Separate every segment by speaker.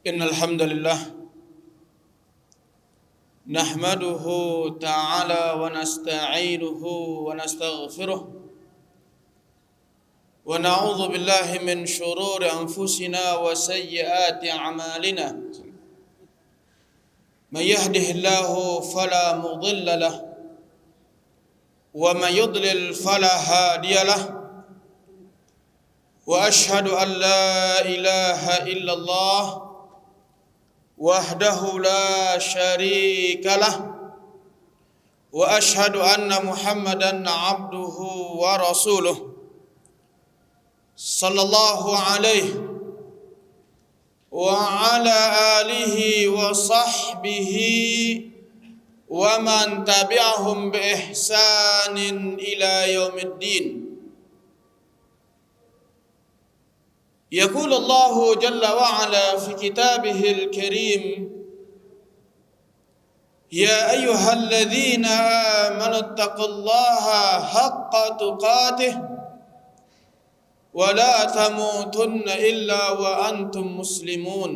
Speaker 1: إن الحمد لله نحمده تعالى ونستعينه ونستغفره ونعوذ بالله من شرور أنفسنا وسيئات أعمالنا من يهده الله فلا مضل له ومن يضلل فلا هادي له وأشهد أن لا إله إلا الله وحده لا شريك له وأشهد أن محمدا عبده ورسوله صلى الله عليه وعلى آله وصحبه ومن تبعهم بإحسان إلى يوم الدين. يقول الله جل وعلا في كتابه الكريم: يا أيها الذين آمنوا اتقوا الله حق تقاته ولا تموتن إلا وأنتم مسلمون.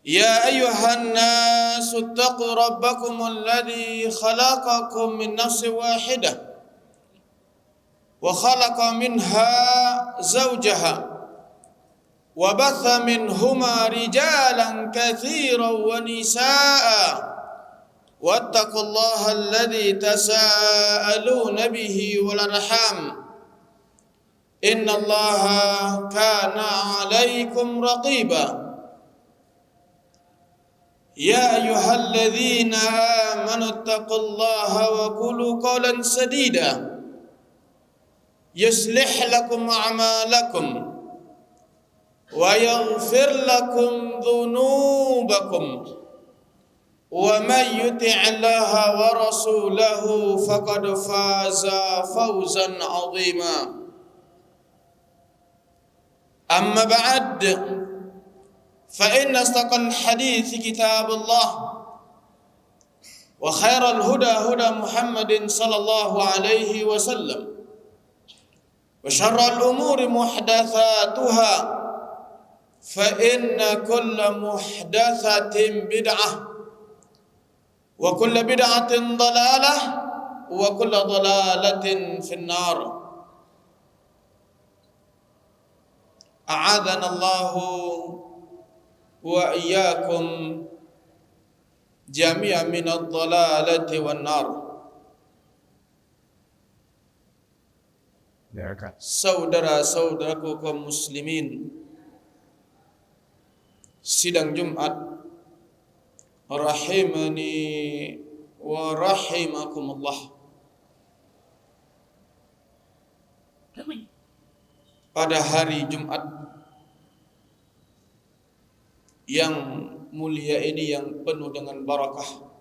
Speaker 1: يا أيها الناس اتقوا ربكم الذي خلقكم من نفس واحدة وخلق منها زوجها وبث منهما رجالا كثيرا ونساء واتقوا الله الذي تساءلون به والأرحام إن الله كان عليكم رقيبا. يا أيها الذين آمنوا اتقوا الله وقولوا قولا سديدا يصلح لكم أعمالكم ويغفر لكم ذنوبكم ومن يطع الله ورسوله فقد فاز فوزا عظيما. أما بعد فإن أصدق الحديث كتاب الله وخير الهدى هدى محمد صلى الله عليه وسلم وشر الأمور محدثاتها فإن كل محدثة بدعة وكل بدعة ضلالة وكل ضلالة في النار. أعاذنا الله وإياكم جميعا من الضلالة والنار. Saudara-saudaraku kaum muslimin, sidang Jumat rahimani wa rahimakumullah. Pada hari Jumat yang mulia ini, yang penuh dengan barakah,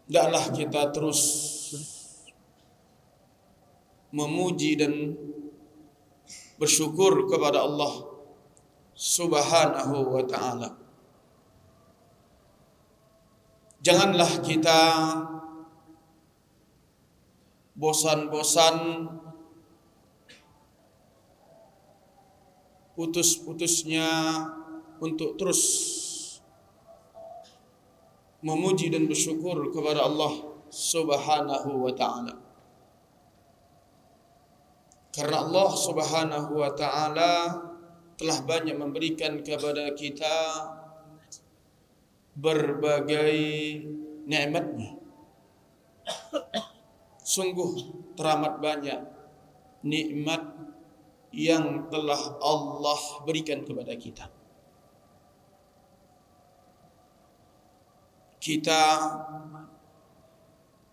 Speaker 1: hendaklah kita terus memuji dan bersyukur kepada Allah Subhanahu wa ta'ala. Janganlah kita bosan-bosan, putus-putusnya untuk terus memuji dan bersyukur kepada Allah Subhanahu wa ta'ala. Karena Allah Subhanahu wa ta'ala telah banyak memberikan kepada kita berbagai nikmat-Nya. Sungguh teramat banyak nikmat yang telah Allah berikan kepada kita. Kita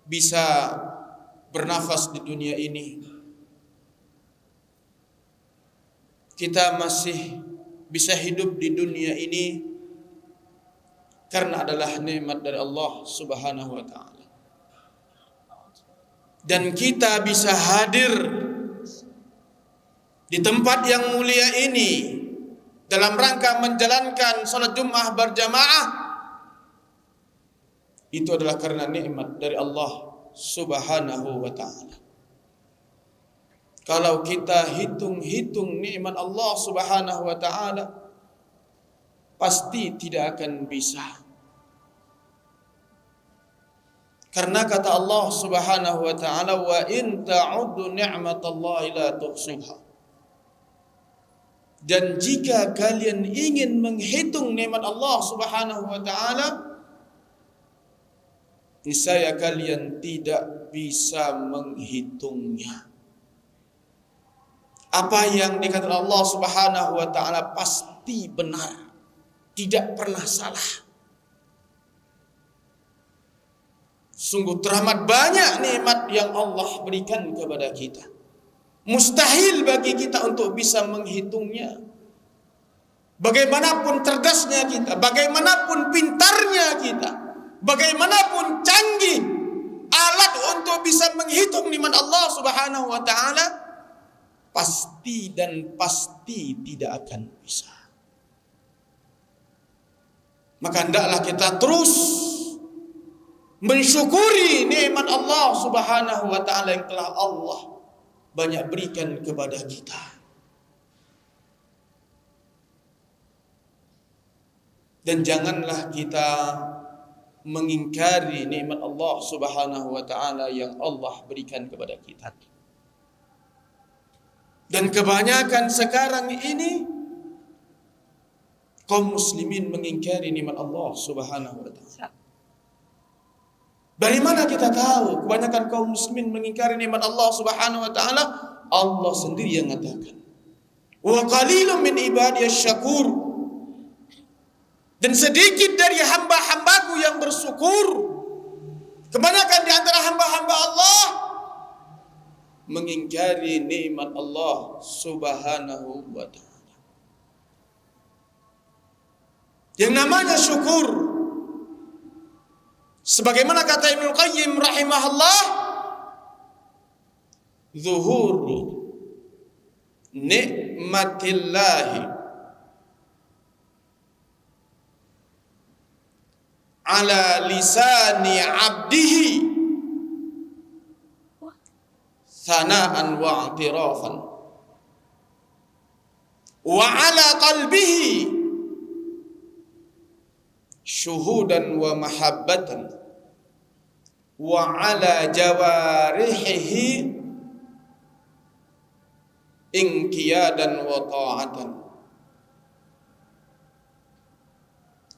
Speaker 1: bisa bernafas di dunia ini. Kita masih bisa hidup di dunia ini karena adalah nikmat dari Allah Subhanahu wa ta'ala. Dan kita bisa hadir di tempat yang mulia ini dalam rangka menjalankan salat Jumat berjamaah, itu adalah karena nikmat dari Allah Subhanahu wa ta'ala. Kalau kita hitung-hitung nikmat Allah Subhanahu wa taala, pasti tidak akan bisa. Karena kata Allah Subhanahu wa taala, wa in ta'uddu ni'matallahi la tuhsuha. Dan jika kalian ingin menghitung nikmat Allah Subhanahu wa taala, niscaya kalian tidak bisa menghitungnya. Apa yang dikatakan Allah Subhanahu wa taala pasti benar, tidak pernah salah. Sungguh teramat banyak nikmat yang Allah berikan kepada kita. Mustahil bagi kita untuk bisa menghitungnya. Bagaimanapun cerdasnya kita, bagaimanapun pintarnya kita, bagaimanapun canggih alat untuk bisa menghitung nikmat Allah Subhanahu wa taala, pasti dan pasti tidak akan bisa. Maka hendaklah kita terus mensyukuri nikmat Allah Subhanahu wa taala yang telah Allah banyak berikan kepada kita. Dan janganlah kita mengingkari nikmat Allah Subhanahu wa taala yang Allah berikan kepada kita. Dan kebanyakan sekarang ini kaum muslimin mengingkari nikmat Allah Subhanahu wa taala. Dari mana kita tahu kebanyakan kaum muslimin mengingkari nikmat Allah Subhanahu wa taala? Allah sendiri yang mengatakan, "Wa qalilun min ibadiyasy syakur." Dan sedikit dari hamba-hambaku yang bersyukur. Kebanyakan di antara hamba-hamba Allah mengingkari nikmat Allah Subhanahu wa taala. Yang namanya syukur, sebagaimana kata Ibnu Qayyim rahimahullah, zuhur nikmatillahi ala lisani abdihi sana'an wa i'tirafan wa ala qalbihi syuhudan wa mahabbatan wa ala jawarihihi inqiyadan wa ta'atan.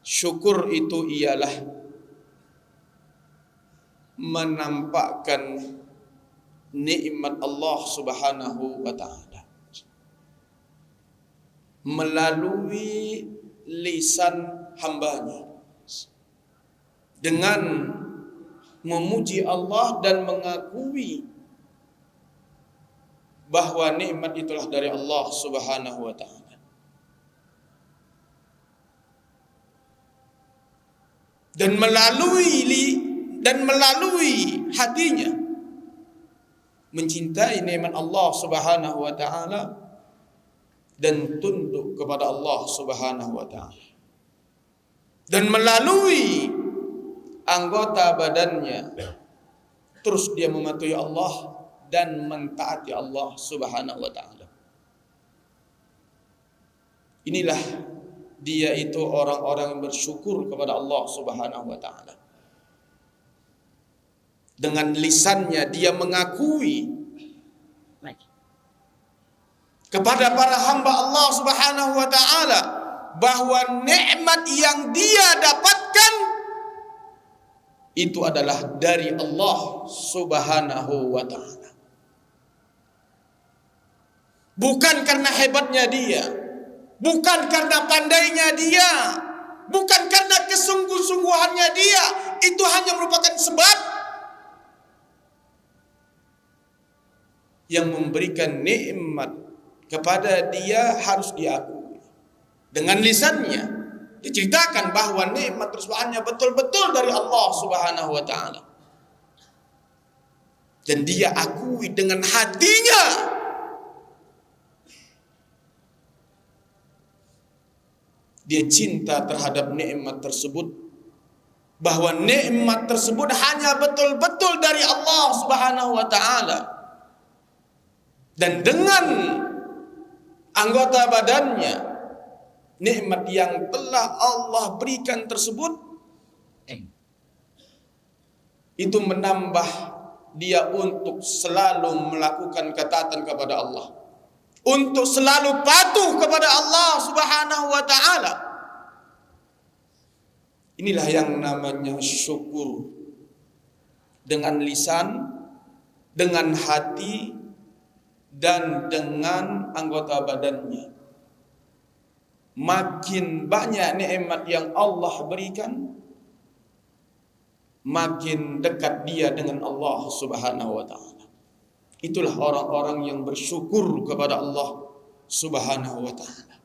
Speaker 1: Syukur itu ialah menampakkan nikmat Allah Subhanahu wa taala melalui lisan hambanya dengan memuji Allah dan mengakui bahwa nikmat itulah dari Allah Subhanahu wa taala. Dan melalui hatinya mencintai nikmat Allah Subhanahu wa taala dan tunduk kepada Allah Subhanahu wa taala. Dan melalui anggota badannya terus dia mematuhi Allah dan mentaati Allah Subhanahu wa taala. Inilah dia itu orang-orang yang bersyukur kepada Allah Subhanahu wa taala. Dengan lisannya dia mengakui kepada para hamba Allah Subhanahu wa taala bahwa nikmat yang dia dapatkan itu adalah dari Allah Subhanahu wa taala. Bukan karena hebatnya dia, bukan karena pandainya dia, bukan karena kesungguh-sungguhannya dia. Itu hanya merupakan sebab yang memberikan nikmat kepada dia harus diakui. Dengan lisannya diceritakan bahwa nikmat tersebut betul-betul dari Allah Subhanahu wa taala. Dan dia akui dengan hatinya. Dia cinta terhadap nikmat tersebut, bahwa nikmat tersebut hanya betul-betul dari Allah Subhanahu wa taala. dan dengan anggota badannya, nikmat yang telah Allah berikan tersebut itu menambah dia untuk selalu melakukan ketaatan kepada Allah, untuk selalu patuh kepada Allah Subhanahu wa taala. Inilah yang namanya syukur dengan lisan, dengan hati, dan dengan anggota badannya. Makin banyak nikmat yang Allah berikan, makin dekat dia dengan Allah Subhanahu wa taala. Itulah orang-orang yang bersyukur kepada Allah Subhanahu wa taala.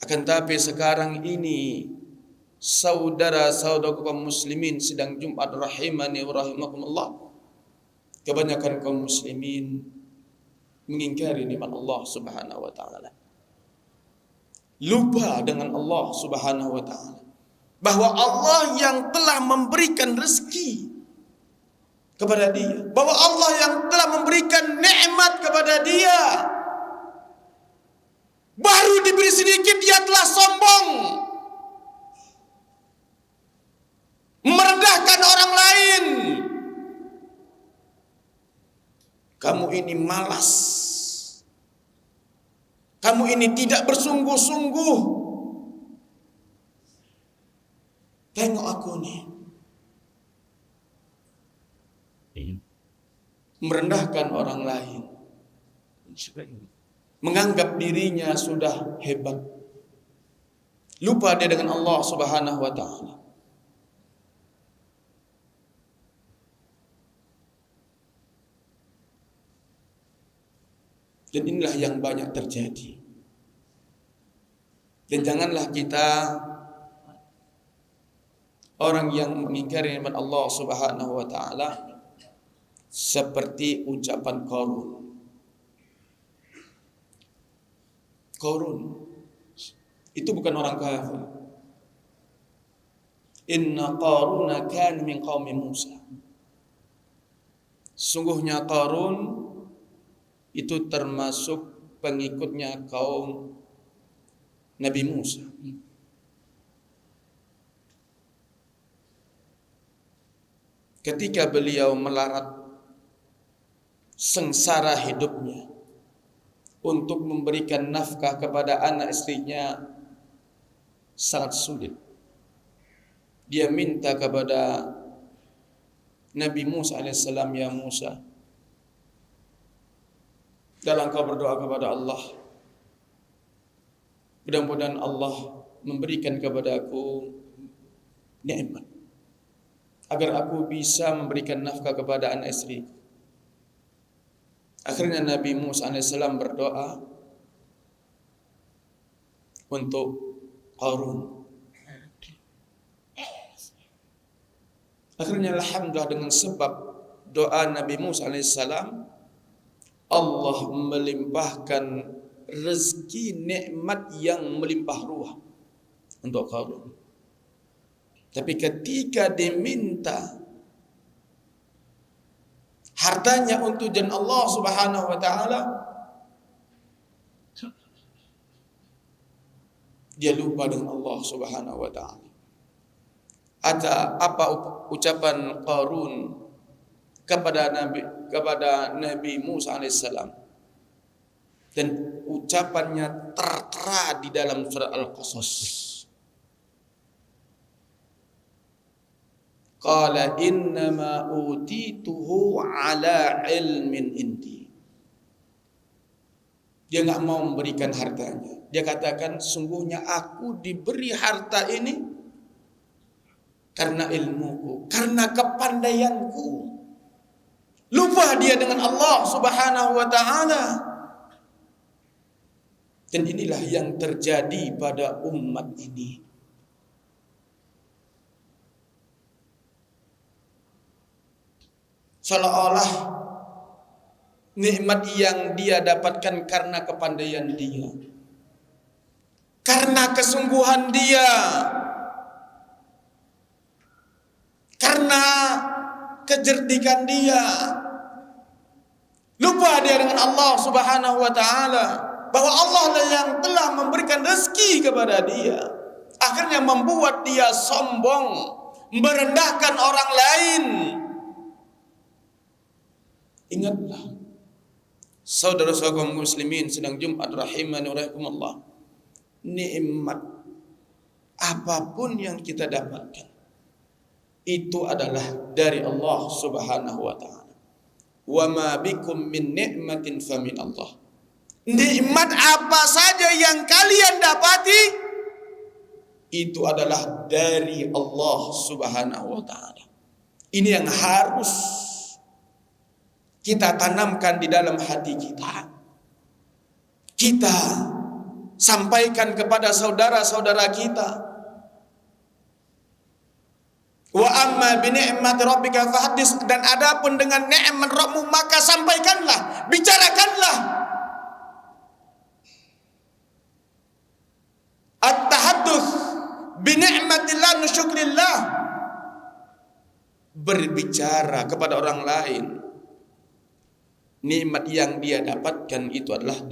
Speaker 1: Akan tapi sekarang ini saudara-saudara kaum muslimin sedang Jumat rahimani wa rahimakumullah, kebanyakan kaum muslimin mengingkari nikmat Allah Subhanahu wa taala. Lupa dengan Allah Subhanahu wa taala, bahwa Allah yang telah memberikan rezeki kepada dia, bahwa Allah yang telah memberikan nikmat kepada dia. Baru diberi sedikit dia telah sombong, merendahkan orang lain. Kamu ini malas, kamu ini tidak bersungguh-sungguh. Tengok aku nih. Merendahkan orang lain, menganggap dirinya sudah hebat. Lupa dia dengan Allah Subhanahu wa taala. Dan inilah yang banyak terjadi. Dan janganlah kita orang yang mengingkari nikmat Allah Subhanahu wa taala seperti ucapan Qarun itu bukan orang kafir. Inna Qaruna kana min qaumi Musa. Sungguhnya Qarun itu termasuk pengikutnya kaum Nabi Musa. Ketika beliau melarat sengsara hidupnya untuk memberikan nafkah kepada anak istrinya sangat sulit, dia minta kepada Nabi Musa alaihissalam, ya Musa, dalam kau berdoa kepada Allah, mudah-mudahan Allah memberikan kepada aku nikmat agar aku bisa memberikan nafkah kepada anak istri. Akhirnya Nabi Musa alaihissalam berdoa untuk Qarun. Akhirnya alhamdulillah dengan sebab doa Nabi Musa alaihissalam, Allah melimpahkan rezeki nikmat yang melimpah ruah untuk Qarun. Tapi ketika diminta hartanya untuk jalan Allah Subhanahu wa taala, dia lupa dengan Allah Subhanahu wa taala. Ada apa ucapan Qarun kepada Nabi Musa alaihissalam, dan ucapannya tertera di dalam surah Al-Qasas. Qala innama utituhu ala ilmin indi. Dia enggak mau memberikan hartanya. Dia katakan, sungguhnya aku diberi harta ini karena ilmuku, karena kepandaianku. Lupa dia dengan Allah Subhanahu wa taala. Dan inilah yang terjadi pada umat ini. Seolah-olah nikmat yang dia dapatkan karena kepandaian dia, karena kesungguhan dia, karena kecerdikan dia, Lupa dia dengan Allah Subhanahu wa taala, bahwa Allah lah yang telah memberikan rezeki kepada dia. Akhirnya membuat dia sombong, merendahkan orang lain. Ingatlah, saudara-saudara muslimin sedang Jumat rahimani wa rahimakumullah, nikmat apapun yang kita dapatkan itu adalah dari Allah Subhanahu wa taala. Wa ma bikum min ni'matin fa min Allah. Nikmat apa saja yang kalian dapati itu adalah dari Allah Subhanahu wa taala. Ini yang harus kita tanamkan di dalam hati kita. Kita sampaikan kepada saudara-saudara kita. Wa amma bi ni'mati rabbika fahaddits, dan adapun dengan nikmat Rabbmu maka sampaikanlah, bicarakanlah. At-tahadduts bi ni'matillah wa syukrillah, berbicara kepada orang lain nikmat yang dia dapatkan itu adalah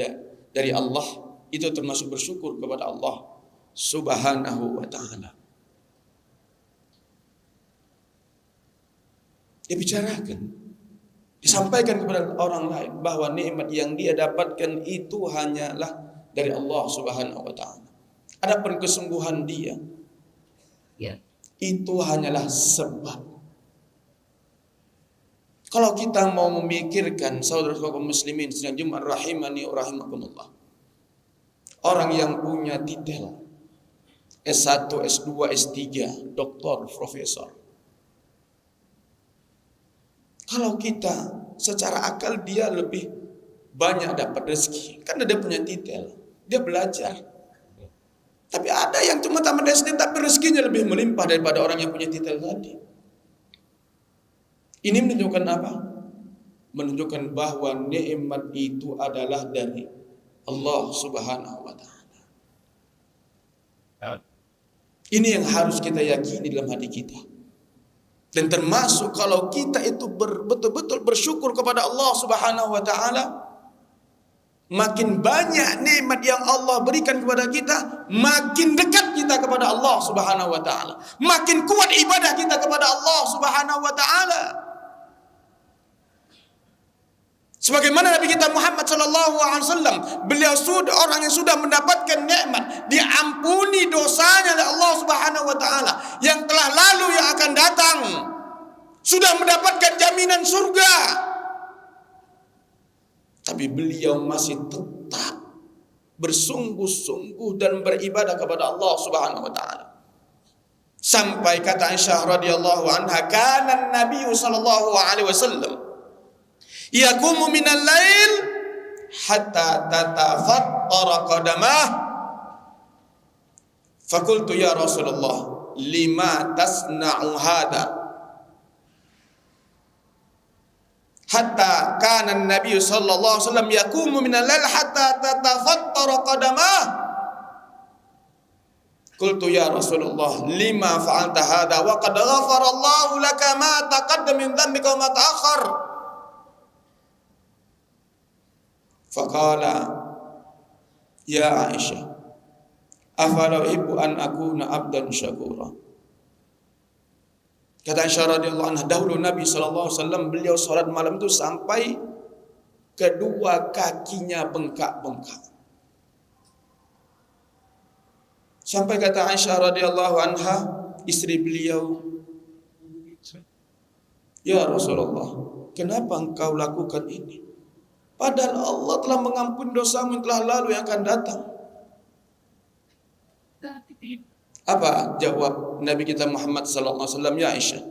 Speaker 1: dari Allah, itu termasuk bersyukur kepada Allah Subhanahu wa taala. Dibicarakan, disampaikan kepada orang lain bahwa nikmat yang dia dapatkan itu hanyalah dari Allah Subhanahu wa taala. Adapun kesembuhan dia, itu hanyalah sebab. Kalau kita mau memikirkan saudara-saudara muslimin sedang Jumat rahimani wa rahimakumullah, orang yang punya titel S1, S2, S3, doktor, profesor, kalau kita secara akal dia lebih banyak dapat rezeki karena dia punya titel, dia belajar. Tapi ada yang cuma tamat SD tapi rezekinya lebih melimpah daripada orang yang punya titel tadi. Ini menunjukkan apa? Menunjukkan bahwa nikmat itu adalah dari Allah Subhanahu wa taala. Ini yang harus kita yakini dalam hati kita. Dan termasuk kalau kita itu betul-betul bersyukur kepada Allah Subhanahu wa taala, makin banyak nikmat yang Allah berikan kepada kita, makin dekat kita kepada Allah Subhanahu wa taala, makin kuat ibadah kita kepada Allah Subhanahu wa taala. Sebagaimana Nabi kita Muhammad sallallahu alaihi wasallam, beliau sudah orang yang sudah mendapatkan nikmat, diampuni dosanya oleh Allah Subhanahu wa taala yang telah lalu, yang akan datang, sudah mendapatkan jaminan surga. Tapi beliau masih tetap bersungguh-sungguh dan beribadah kepada Allah Subhanahu wa taala. Sampai kata Aisyah radhiyallahu anha, kana Nabi sallallahu alaihi wasallam yaqumu minal lail hatta tatafattara qadamah. Fakultu ya Rasulullah, lima tasna'u hada? Hatta kana Nabi sallallahu alaihi wasallam yaqumu minal lail hatta tatafattara qadamah. Qultu ya Rasulullah, lima fa'alta hada wa qad ghafara Allahu laka ma taqaddama min dhanbika wa ma ta'akhkhar. Faqala ya Aisyah, afala uhibbu an akuna abdan syakura. Kata Aisyah radhiyallahu anha, dahulu Nabi sallallahu alaihi wasallam beliau salat malam itu sampai kedua kakinya bengkak-bengkak. Sampai kata Aisyah radhiyallahu anha, istri beliau, ya Rasulullah, kenapa engkau lakukan ini? Padahal Allah telah mengampuni dosamu yang telah lalu, yang akan datang. Apa jawab Nabi kita Muhammad sallallahu alaihi wasallam? Ya Aisyah,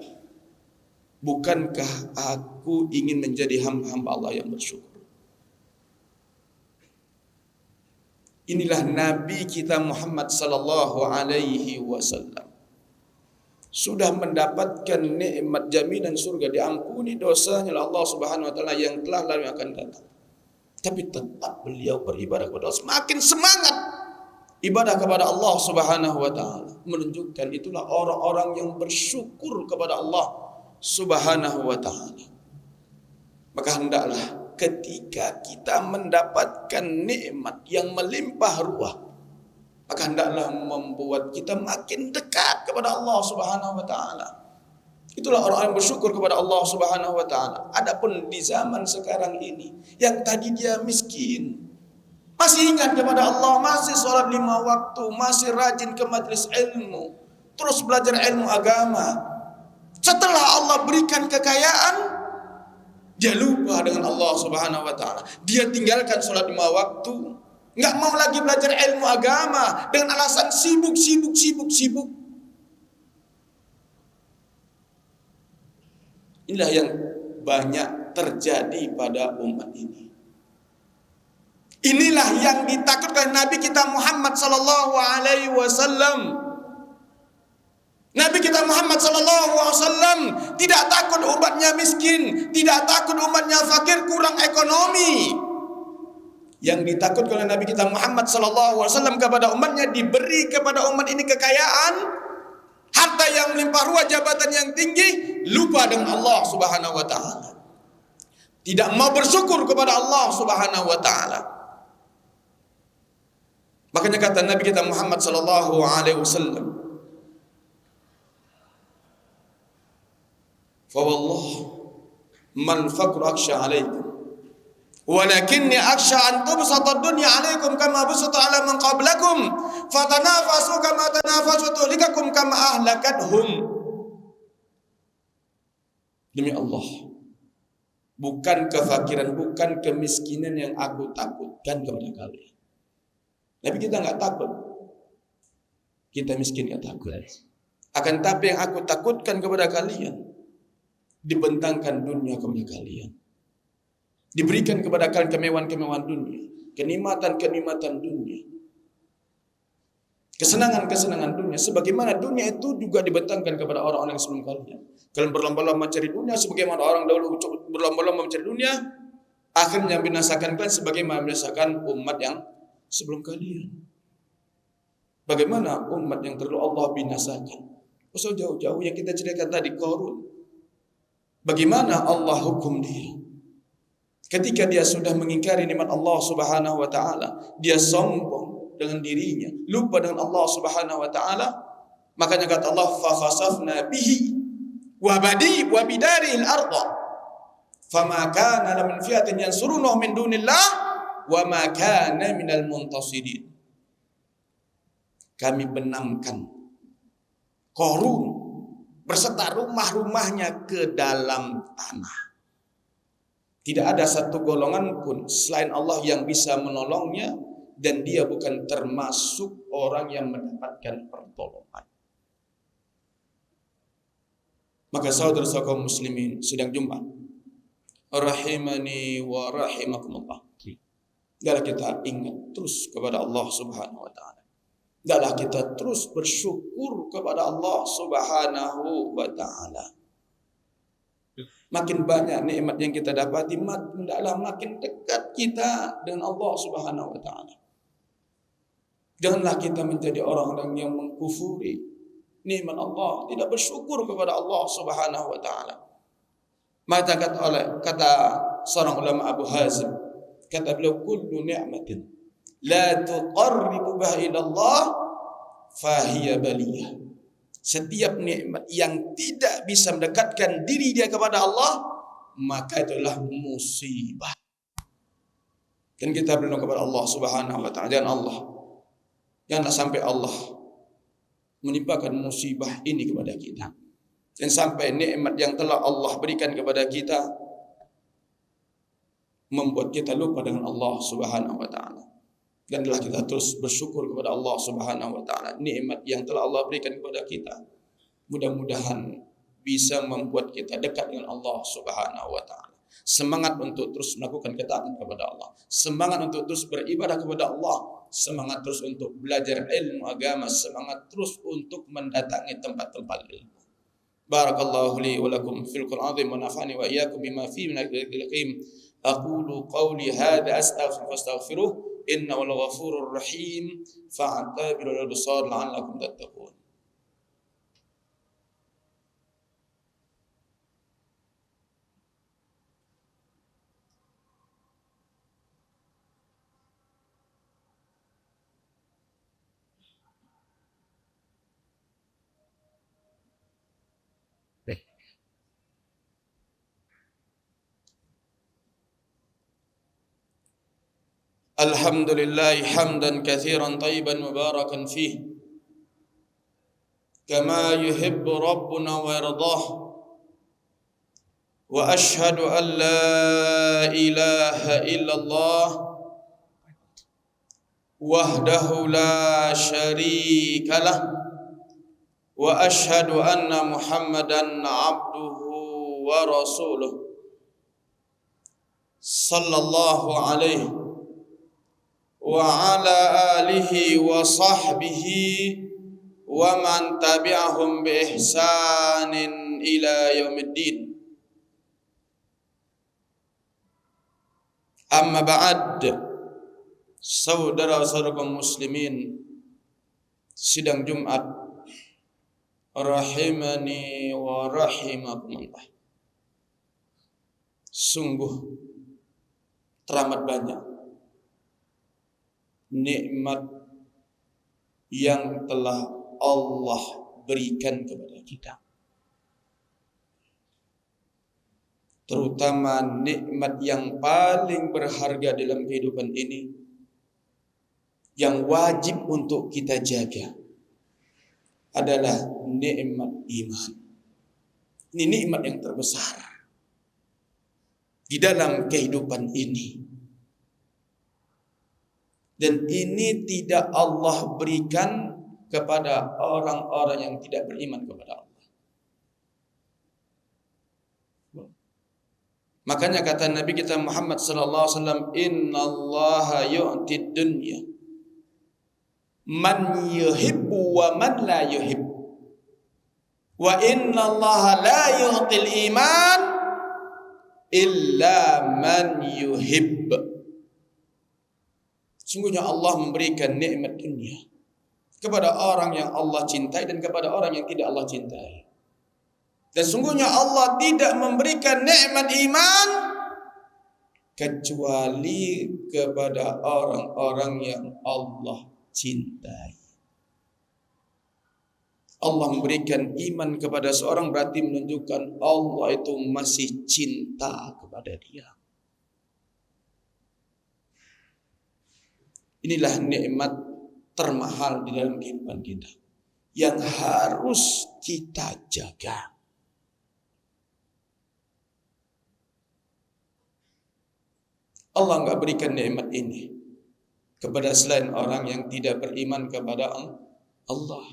Speaker 1: bukankah aku ingin menjadi hamba-hamba Allah yang bersyukur? Inilah Nabi kita Muhammad sallallahu alaihi wasallam sudah mendapatkan nikmat jaminan surga, diampuni dosanya oleh Allah Subhanahu wa taala yang telah lalu, yang akan datang. Tapi tetap beliau beribadah kepada Allah, semakin semangat ibadah kepada Allah Subhanahu wa taala, menunjukkan itulah orang-orang yang bersyukur kepada Allah Subhanahu wa taala. Maka hendaklah ketika kita mendapatkan nikmat yang melimpah ruah, maka hendaklah membuat kita makin dekat kepada Allah Subhanahu wa taala. Itulah orang yang bersyukur kepada Allah Subhanahu wa taala. Adapun di zaman sekarang ini, yang tadi dia miskin, masih ingat kepada Allah, masih sholat 5 waktu, masih rajin ke majlis ilmu, terus belajar ilmu agama. Setelah Allah berikan kekayaan, dia lupa dengan Allah Subhanahu wa taala. Dia tinggalkan sholat 5 waktu, enggak mau lagi belajar ilmu agama dengan alasan sibuk. Inilah yang banyak terjadi pada umat ini. Inilah yang ditakutkan Nabi kita Muhammad sallallahu alaihi wasallam. Nabi kita Muhammad sallallahu alaihi wasallam tidak takut umatnya miskin, tidak takut umatnya fakir kurang ekonomi. Yang ditakutkan oleh Nabi kita Muhammad sallallahu alaihi wasallam kepada umatnya, diberi kepada umat ini kekayaan, harta yang melimpah ruah, jabatan yang tinggi, lupa dengan Allah Subhanahu wa taala. Tidak mau bersyukur kepada Allah Subhanahu wa taala. Makanya kata Nabi kita Muhammad sallallahu alaihi wasallam, "Fa wallah man faqru akhsha alaikum, walakinni akhsha an tubsata ad-dunya alaikum kama busata ala man qablakum, fatanafasu kama tanafasu tuhlikakum kama ahlakathum." Demi Allah, bukan kefakiran, bukan kemiskinan yang aku takutkan kepada kalian. Tapi kita enggak takut. Kita miskin enggak takut. Akan tapi yang aku takutkan kepada kalian, dibentangkan dunia kepada kalian. Diberikan kepada kalian kemewahan-kemewahan dunia, kenikmatan-kenikmatan dunia, kesenangan-kesenangan dunia. Sebagaimana dunia itu juga dibentangkan kepada orang-orang yang sebelum kalian. Kalian berlomba-lomba mencari dunia sebagaimana orang dahulu berlomba-lomba mencari dunia, akhirnya binasakan kalian sebagaimana binasakan umat yang sebelum kalian. Bagaimana umat yang terdahulu Allah binasakan? So jauh-jauh yang kita ceritakan tadi, Qarun. Bagaimana Allah hukum dia? Ketika dia sudah mengingkari nikmat Allah Subhanahu wa taala, dia sombong dengan dirinya, lupa dengan Allah Subhanahu wa taala. Makanya kata Allah, fa khasafna bihi wa bidarihi al-ardh fama kana min fi'atin yansurunahu min dunillah wa ma kana minal muntasirin. Kami benamkan Qarun berserta rumah-rumahnya ke dalam tanah. Tidak ada satu golongan pun selain Allah yang bisa menolongnya, dan dia bukan termasuk orang yang mendapatkan pertolongan. Maka saudara-saudara kaum muslimin sidang Jumat, rahimani wa rahimakumullah, hendaklah kita ingat terus kepada Allah Subhanahu wa taala. Hendaklah kita terus bersyukur kepada Allah Subhanahu wa taala. Makin banyak nikmat yang kita dapati, hendaklah makin dekat kita dengan Allah Subhanahu wa taala. Janganlah kita menjadi orang-orang yang mengkufuri nikmat Allah, tidak bersyukur kepada Allah Subhanahu wa taala. Maka kata seorang ulama Abu Hazim, kata beliau, kullu ni'matin la tuqarribu biha ila Allah fahiya baliyah. Setiap nikmat yang tidak bisa mendekatkan diri dia kepada Allah, maka itulah musibah. Dan kita berdoa kepada Allah Subhanahu wa taala, janganlah sampai Allah menimpakan musibah ini kepada kita, dan sampai nikmat yang telah Allah berikan kepada kita membuat kita lupa dengan Allah Subhanahu wa taala. Dan adalah kita terus bersyukur kepada Allah Subhanahu wa taala, nikmat yang telah Allah berikan kepada kita. Mudah-mudahan bisa membuat kita dekat dengan Allah Subhanahu wa taala. Semangat untuk terus melakukan ketaatan kepada Allah, semangat untuk terus beribadah kepada Allah, semangat terus untuk belajar ilmu agama, semangat terus untuk mendatangi tempat-tempat ilmu. Barakallahu li wa lakum fil Qur'an azim wa nafa'ani wa iyyakum bima fihi min al-hakim. Aqulu qawli hadha astaghfiruh innahu al-ghafurur rahim fa'tabiru al-absar la'allakum tattaqun. Alhamdulillah hamdan katsiran tayyiban mubarakan fih kama yuhibbu rabbuna wa yardah. Wa ashhadu an la ilaha illallah wahdahu la syarika lah. Wa ashhadu anna Muhammadan abduhu wa rasuluh sallallahu alaihi wa ala alihi wa sahbihi wa man tabi'ahum bi ihsanin ila yaumiddin. Amma ba'd, saudara-saudara kaum muslimin sidang Jumat rahimani wa rahimakumullah. Sungguh teramat banyak nikmat yang telah Allah berikan kepada kita, terutama nikmat yang paling berharga dalam kehidupan ini, yang wajib untuk kita jaga, adalah nikmat iman. Ini nikmat yang terbesar di dalam kehidupan ini. Dan ini tidak Allah berikan kepada orang-orang yang tidak beriman kepada Allah. Makanya kata Nabi kita Muhammad sallallahu alaihi wasallam, "Innallaha yu'tid dunya man yuhibbu wa man la yuhibbu. Wa innallaha la yu'til iman illa man yuhibbu." Sungguhnya Allah memberikan nikmat dunia kepada orang yang Allah cintai dan kepada orang yang tidak Allah cintai. Dan sungguhnya Allah tidak memberikan nikmat iman kecuali kepada orang-orang yang Allah cintai. Allah memberikan iman kepada seorang berarti menunjukkan Allah itu masih cinta kepada dia. Inilah nikmat termahal di dalam kehidupan kita yang harus kita jaga. Allah enggak berikan nikmat ini kepada selain orang yang tidak beriman kepada Allah.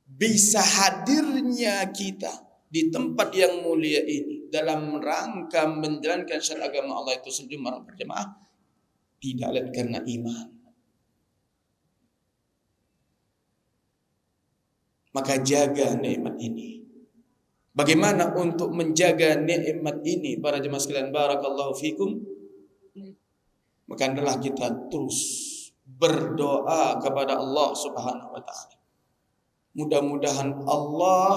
Speaker 1: Bisa hadirnya kita di tempat yang mulia ini dalam rangka menjalankan syariat agama Allah itu sejumlah berjamaah tidak lihat karena iman. Maka jaga nikmat ini. Bagaimana untuk menjaga nikmat ini para jemaah sekalian, barakallahu fikum? Maka adalah kita terus berdoa kepada Allah Subhanahu wa taala. Mudah-mudahan Allah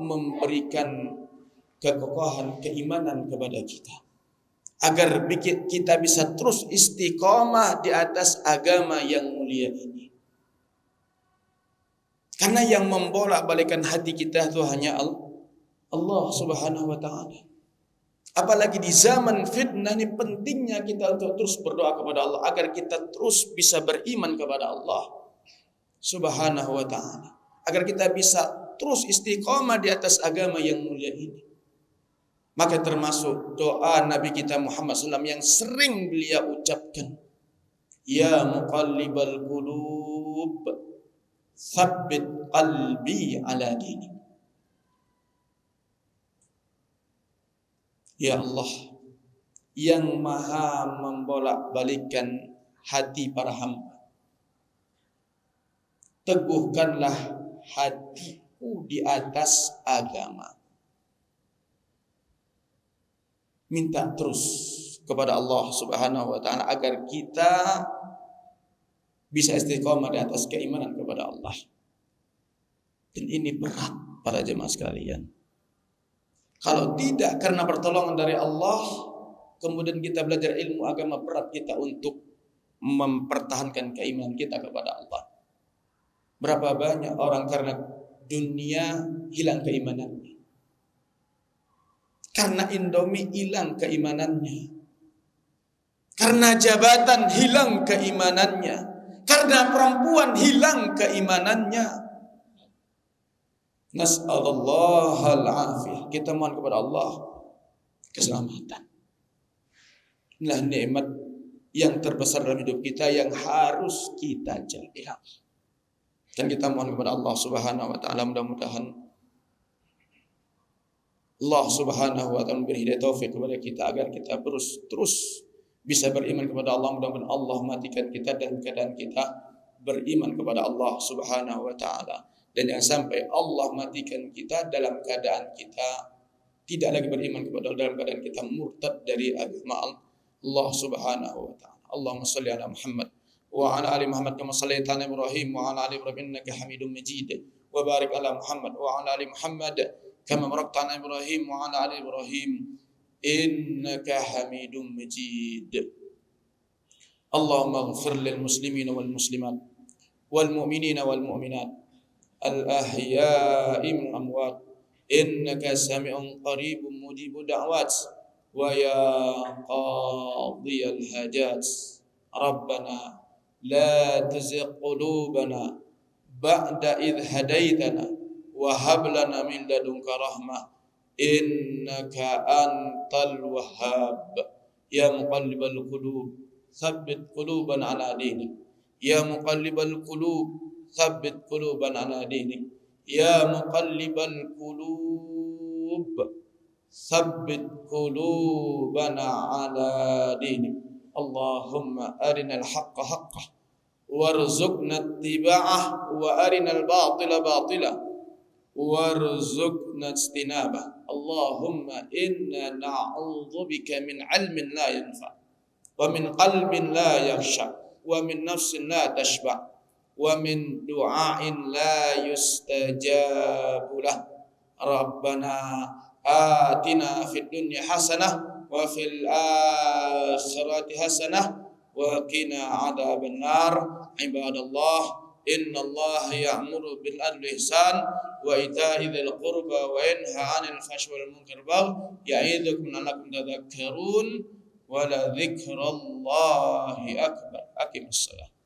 Speaker 1: memberikan kekokohan keimanan kepada kita, agar kita bisa terus istiqomah di atas agama yang mulia ini. Karena yang membolak-balikan hati kita itu hanya Allah Subhanahu wa taala. Apalagi di zaman fitnah ini, pentingnya kita untuk terus berdoa kepada Allah agar kita terus bisa beriman kepada Allah Subhanahu wa taala, agar kita bisa terus istiqomah di atas agama yang mulia ini. Maka termasuk doa Nabi kita Muhammad SAW yang sering beliau ucapkan, "Ya muqallibal qulub, tsabbit qalbi ala dinik." Ya Allah, yang maha membolak-balikkan hati para hamba, teguhkanlah hatiku di atas agama. Minta terus kepada Allah Subhanahu wa taala agar kita bisa istiqomah di atas keimanan kepada Allah. Dan ini berat para jemaah sekalian. Kalau tidak karena pertolongan dari Allah, kemudian kita belajar ilmu agama, berat kita untuk mempertahankan keimanan kita kepada Allah. Berapa banyak orang karena dunia hilang keimanannya, karena Indomie hilang keimanannya, Karena jabatan hilang keimanannya. Karena perempuan hilang keimanannya. Nas'alallahal afiyah. Kita mohon kepada Allah keselamatan. Inilah nikmat yang terbesar dalam hidup kita yang harus kita jaga. Dan kita mohon kepada Allah Subhanahu wa taala, mudah-mudahan Allah Subhanahu wa taala memberi hidayah taufik kepada kita agar kita terus bisa beriman kepada Allah. Mudah-mudahan Allah matikan kita dalam keadaan kita beriman kepada Allah Subhanahu wa taala, dan jangan sampai Allah matikan kita dalam keadaan kita tidak lagi beriman kepada Allah, dalam keadaan kita murtad dari agama Allah Subhanahu wa taala. Allahumma shalli ala Muhammad wa ala ali Muhammad kama shallaita ala Ibrahim wa ala ali Ibrahim innaka Hamidum Majid, wa barik ala Muhammad wa ala ali Muhammad kama barakta ala Ibrahim wa ala ali Ibrahim innaka Hamidum Majid. Allahumma ighfir lil muslimin wal muslimat wal mu'minin wal mu'minat al ahya'i min amwat innaka sami'un qaribun mujibud da'wat wa ya qadiyal hajat rabbana la tuzigh qulubana ba'da idh hadaitana wa hab lana min ladunka rahmah innaka antal wahhab ya muqallibal qulub tsabbit quluban ala dinik ya muqallibal qulub tsabbit quluban ala dinik ya muqallibal qulub tsabbit qulubana ala dinik. Allahumma arinal haqqa haqqah warzuqna ittiba'ah wa arinal batila batila warzuqna ijtinabah. Allahumma inna na'udzubika min 'ilmin la yanfa' wa min qalbin la yakhsha wa min nafsin la tashba' wa min du'ain la yustajabu lah. Rabbana atina fid dunya hasanah wa fil akhirati hasanah wa qina 'adzaban nar. Ibadallah, innallaha ya'muru bil adli ihsan wa ita'i dzil qurba wa yanha 'anil fahsyi wal munkari ya'idukum la'allakum tadhakkarun wa la dzikrullahi akbar. Aqimus shalah.